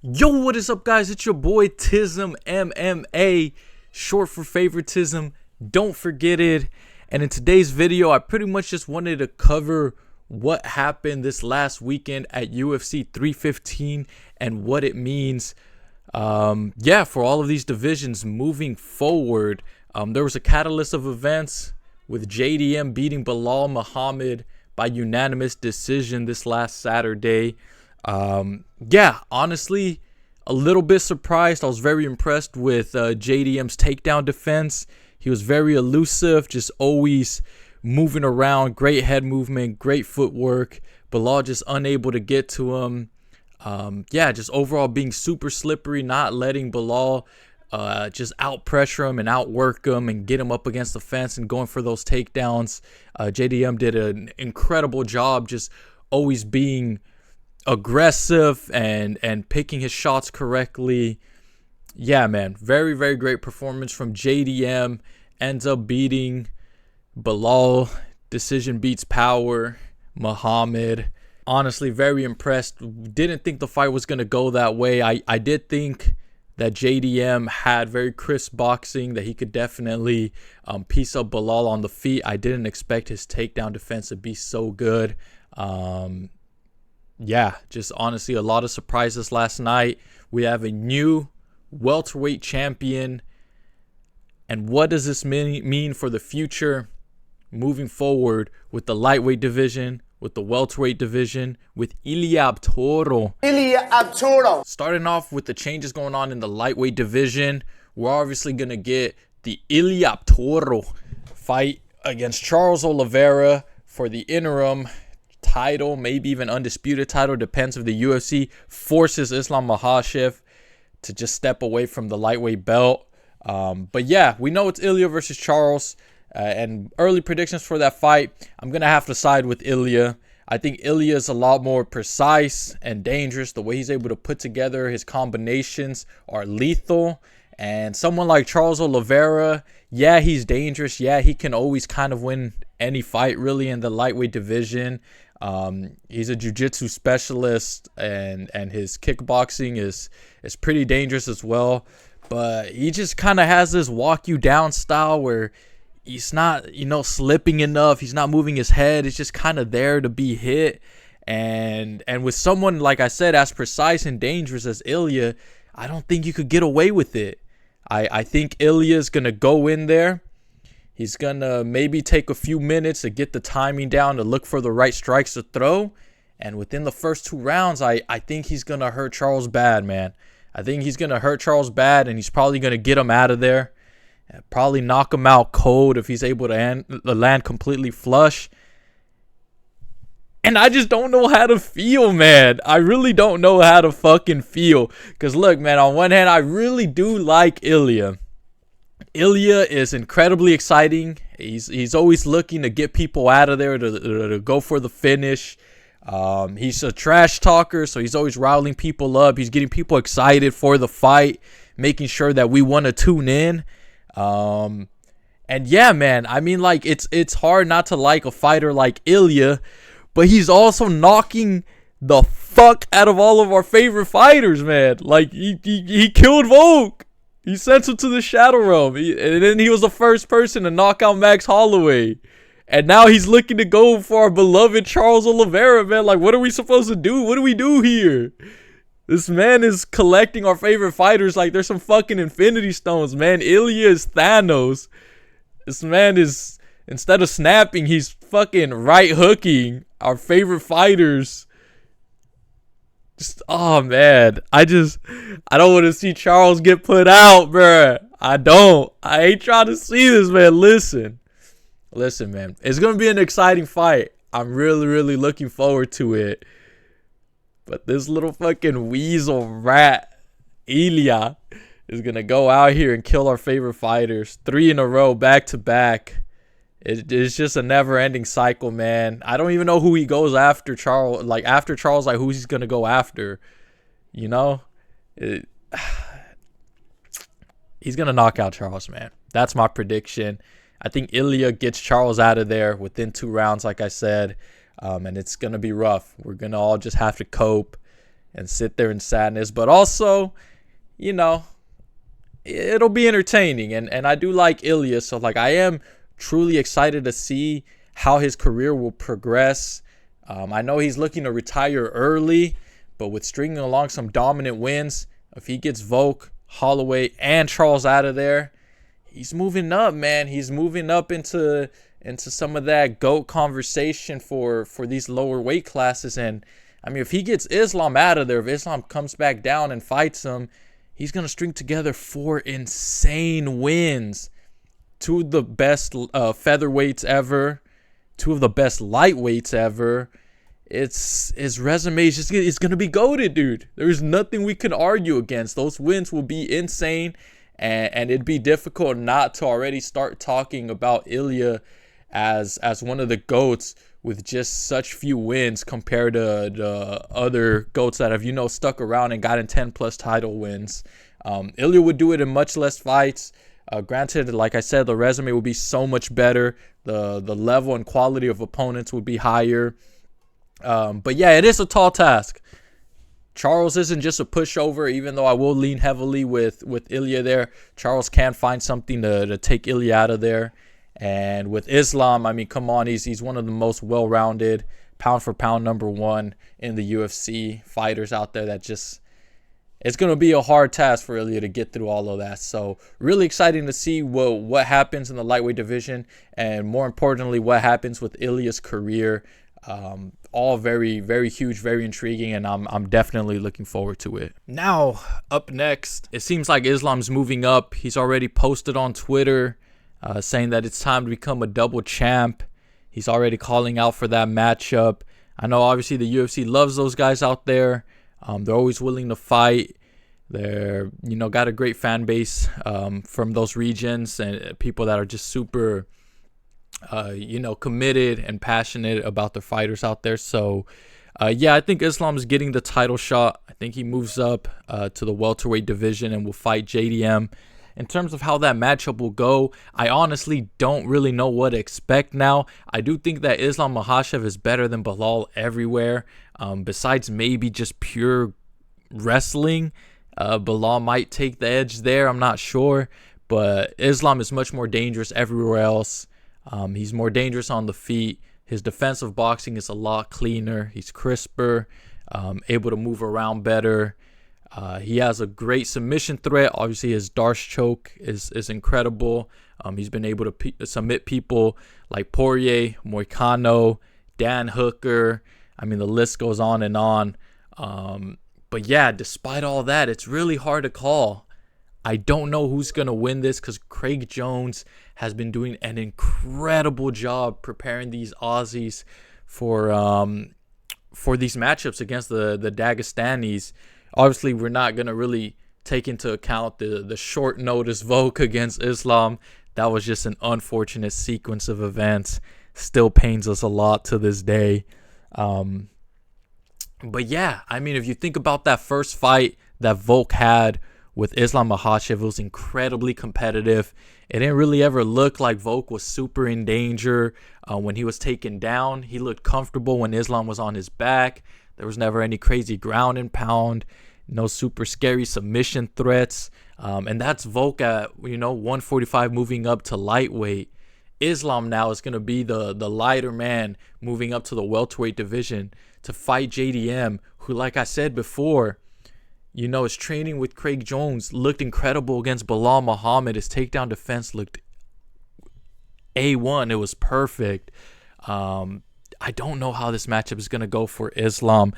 Yo, what is up, guys? It's your boy Tism MMA, short for favoritism. Don't forget it. And in today's video, I pretty much just wanted to cover what happened this last weekend at UFC 315 and what it means, for all of these divisions moving forward. There was a catalyst of events with JDM beating Belal Muhammed by unanimous decision this last Saturday. Honestly, a little bit surprised. I was very impressed with JDM's takedown defense. He was very elusive, just always moving around, great head movement, great footwork. Belal just unable to get to him. Just overall being super slippery, not letting Belal just out pressure him and outwork him and get him up against the fence and going for those takedowns. JDM did an incredible job, just always being aggressive and picking his shots correctly. Yeah, man, very, very great performance from JDM. Ends up beating Belal. Decision beats power. Muhammad. Honestly, very impressed. Didn't think the fight was going to go that way. I did think that JDM had very crisp boxing, that he could definitely piece up Belal on the feet. I didn't expect his takedown defense to be so good. Just honestly a lot of surprises last night. We have a new welterweight champion. And what does this mean for the future moving forward with the lightweight division, with the welterweight division, with Ilia Topuria? Starting off with the changes going on in the lightweight division, we're obviously going to get the Ilia Topuria fight against Charles Oliveria for the interim title, maybe even undisputed title, depends if the UFC forces Islam Makhachev to just step away from the lightweight belt. We know it's Ilia versus Charles, and early predictions for that fight, I'm gonna have to side with Ilia. I think Ilia is a lot more precise and dangerous. The way he's able to put together his combinations are lethal. And someone like Charles Oliveira, yeah, he's dangerous. Yeah, he can always kind of win any fight really in the lightweight division. He's a jiu-jitsu specialist, and his kickboxing is pretty dangerous as well. But he just kind of has this walk you down style where he's not, slipping enough. He's not moving his head. It's just kind of there to be hit. And with someone, like I said, as precise and dangerous as Ilia, I don't think you could get away with it. I think Ilya's going to go in there. He's going to maybe take a few minutes to get the timing down, to look for the right strikes to throw. And within the first two rounds, I think he's going to hurt Charles bad, man. I think he's going to hurt Charles bad, and he's probably going to get him out of there. Probably knock him out cold if he's able to land completely flush. And I just don't know how to feel, man. I really don't know how to fucking feel. Because look, man, on one hand, I really do like Ilia. Ilia is incredibly exciting. He's always looking to get people out of there, to go for the finish. He's a trash talker, so he's always riling people up. He's getting people excited for the fight, making sure that we want to tune in. And yeah, man, I mean, like, it's hard not to like a fighter like Ilia, but he's also knocking the fuck out of all of our favorite fighters, man. Like, he killed Volk. He sent him to the Shadow Realm. And then he was the first person to knock out Max Holloway. And now he's looking to go for our beloved Charles Oliveira, man. Like, what are we supposed to do? What do we do here? This man is collecting our favorite fighters like there's some fucking Infinity Stones, man. Ilia is Thanos. This man is, instead of snapping, he's fucking right hooking our favorite fighters. Just, oh man, I don't want to see Charles get put out, bruh. I ain't trying to see this, man. Listen, man, it's gonna be an exciting fight. I'm really, really looking forward to it. But this little fucking weasel rat, Ilia, is gonna go out here and kill our favorite fighters 3 in a row, back to back. It's just a never-ending cycle, man. I don't even know who he goes after Charles. Like, after Charles, like, who he's going to go after. He's going to knock out Charles, man. That's my prediction. I think Ilia gets Charles out of there within 2 rounds, like I said. And it's going to be rough. We're going to all just have to cope. and sit there in sadness. But also, you know, it'll be entertaining. And I do like Ilia. So, like, I am truly excited to see how his career will progress. I know he's looking to retire early, but with stringing along some dominant wins, if he gets Volk, Holloway, and Charles out of there, he's moving up, man. He's moving up into some of that GOAT conversation for these lower weight classes. And I mean, if he gets Islam out of there, if Islam comes back down and fights him, he's going to string together 4 insane wins. 2 of the best featherweights ever, 2 of the best lightweights ever. His resume is going to be goated, dude. There's nothing we can argue against. Those wins will be insane, and it'd be difficult not to already start talking about Ilia as one of the GOATs with just such few wins compared to the other GOATs that have, stuck around and gotten 10+ title wins. Ilia would do it in much less fights. Granted, like I said, the resume would be so much better. The level and quality of opponents would be higher. But yeah, it is a tall task. Charles isn't just a pushover, even though I will lean heavily with Ilia there. Charles can find something to take Ilia out of there. And with Islam, I mean, come on, he's one of the most well-rounded, pound-for-pound #1 in the UFC fighters out there. That just, it's going to be a hard task for Ilia to get through all of that. So really exciting to see what happens in the lightweight division, and more importantly, what happens with Ilia's career. All very, very huge, very intriguing, and I'm definitely looking forward to it. Now, up next, it seems like Islam's moving up. He's already posted on Twitter saying that it's time to become a double champ. He's already calling out for that matchup. I know, obviously, the UFC loves those guys out there. They're always willing to fight. They're, got a great fan base from those regions, and people that are just super committed and passionate about the fighters out there. So, yeah, I think Islam's getting the title shot. I think he moves up to the welterweight division and will fight JDM. In terms of how that matchup will go, I honestly don't really know what to expect now. I do think that Islam Makhachev is better than Belal everywhere. Besides maybe just pure wrestling, Belal might take the edge there. I'm not sure. But Islam is much more dangerous everywhere else. He's more dangerous on the feet. His defensive boxing is a lot cleaner. He's crisper, able to move around better. He has a great submission threat. Obviously, his Darce choke is incredible. He's been able to submit people like Poirier, Moicano, Dan Hooker. I mean, the list goes on and on. But yeah, despite all that, it's really hard to call. I don't know who's going to win this because Craig Jones has been doing an incredible job preparing these Aussies for these matchups against the Dagestanis. Obviously, we're not going to really take into account the short notice Volk against Islam. That was just an unfortunate sequence of events. Still pains us a lot to this day. But yeah, I mean, if you think about that first fight that Volk had with Islam Makhachev, it was incredibly competitive. It didn't really ever look like Volk was super in danger when he was taken down. He looked comfortable when Islam was on his back. There was never any crazy ground and pound, no super scary submission threats. And that's Volk at, 145 moving up to lightweight. Islam now is going to be the lighter man moving up to the welterweight division to fight JDM, who, like I said before, his training with Craig Jones looked incredible against Belal Muhammed. His takedown defense looked A1. It was perfect. I don't know how this matchup is going to go for Islam.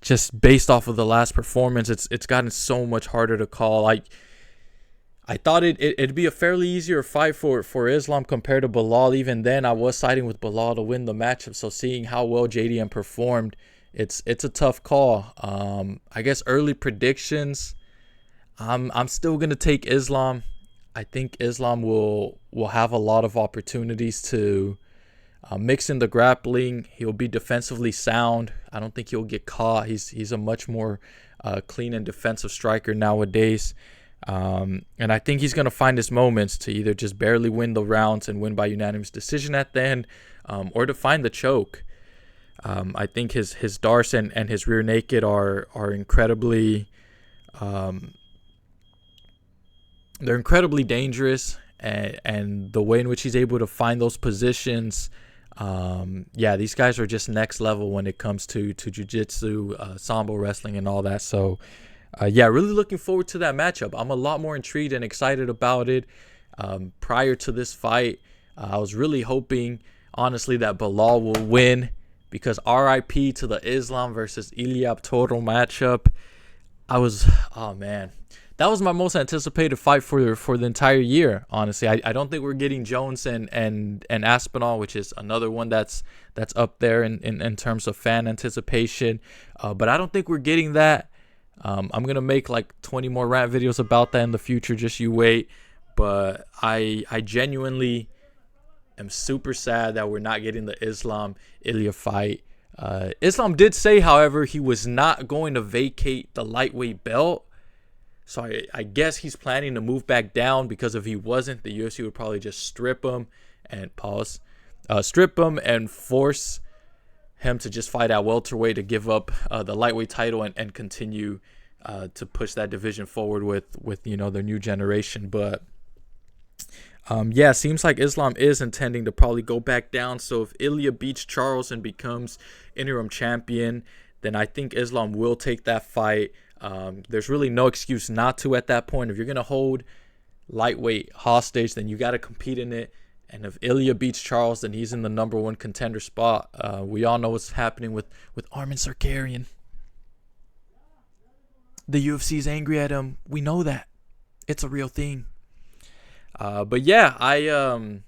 Just based off of the last performance, it's gotten so much harder to call. I thought it'd be a fairly easier fight for Islam compared to Belal. Even then, I was siding with Belal to win the matchup. So seeing how well JDM performed, it's a tough call. I guess early predictions, I'm still gonna take Islam. I think Islam will have a lot of opportunities to mix in the grappling. He'll be defensively sound. I don't think he'll get caught. He's a much more clean and defensive striker nowadays. And I think he's going to find his moments to either just barely win the rounds and win by unanimous decision at the end, or to find the choke. I think his darts and his rear naked are incredibly they're incredibly dangerous, and the way in which he's able to find those positions, yeah, these guys are just next level when it comes to jiu-jitsu, sambo wrestling, and all that. So yeah, really looking forward to that matchup. I'm a lot more intrigued and excited about it. Prior to this fight, I was really hoping, honestly, that Belal will win, because RIP to the Islam versus Ilia Topuria matchup. Oh man, that was my most anticipated fight for the entire year. Honestly, I don't think we're getting Jones and Aspinall, which is another one that's up there in terms of fan anticipation. But I don't think we're getting that. I'm gonna make like 20 more rant videos about that in the future. Just you wait. But I genuinely am super sad that we're not getting the Islam Ilia fight. Islam did say, however, he was not going to vacate the lightweight belt. So I guess he's planning to move back down, because if he wasn't, the UFC would probably just strip him and strip him and force him to just fight at welterweight to give up the lightweight title and continue to push that division forward with their new generation. But yeah, seems like Islam is intending to probably go back down. So if Ilia beats Charles and becomes interim champion, then I think Islam will take that fight. There's really no excuse not to at that point. If you're going to hold lightweight hostage, then you got to compete in it. And if Ilia beats Charles, then he's in the #1 contender spot. We all know what's happening with Armin Sarkarian. The UFC's angry at him. We know that. It's a real thing. But yeah, I'm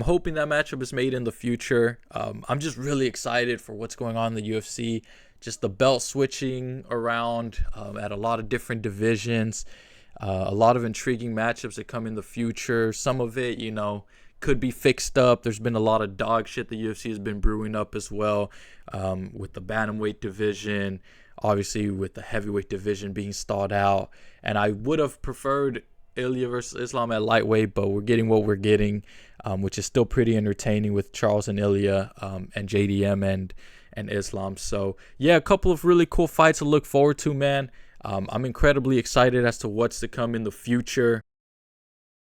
hoping that matchup is made in the future. I'm just really excited for what's going on in the UFC. Just the belt switching around at a lot of different divisions. A lot of intriguing matchups that come in the future. Some of it, could be fixed up. There's been a lot of dog shit the UFC has been brewing up as well, with the bantamweight division, obviously with the heavyweight division being stalled out. And I would have preferred Ilia versus Islam at lightweight, but we're getting what we're getting, which is still pretty entertaining with Charles and Ilia, and JDM and Islam. So yeah, a couple of really cool fights to look forward to, man. I'm incredibly excited as to what's to come in the future.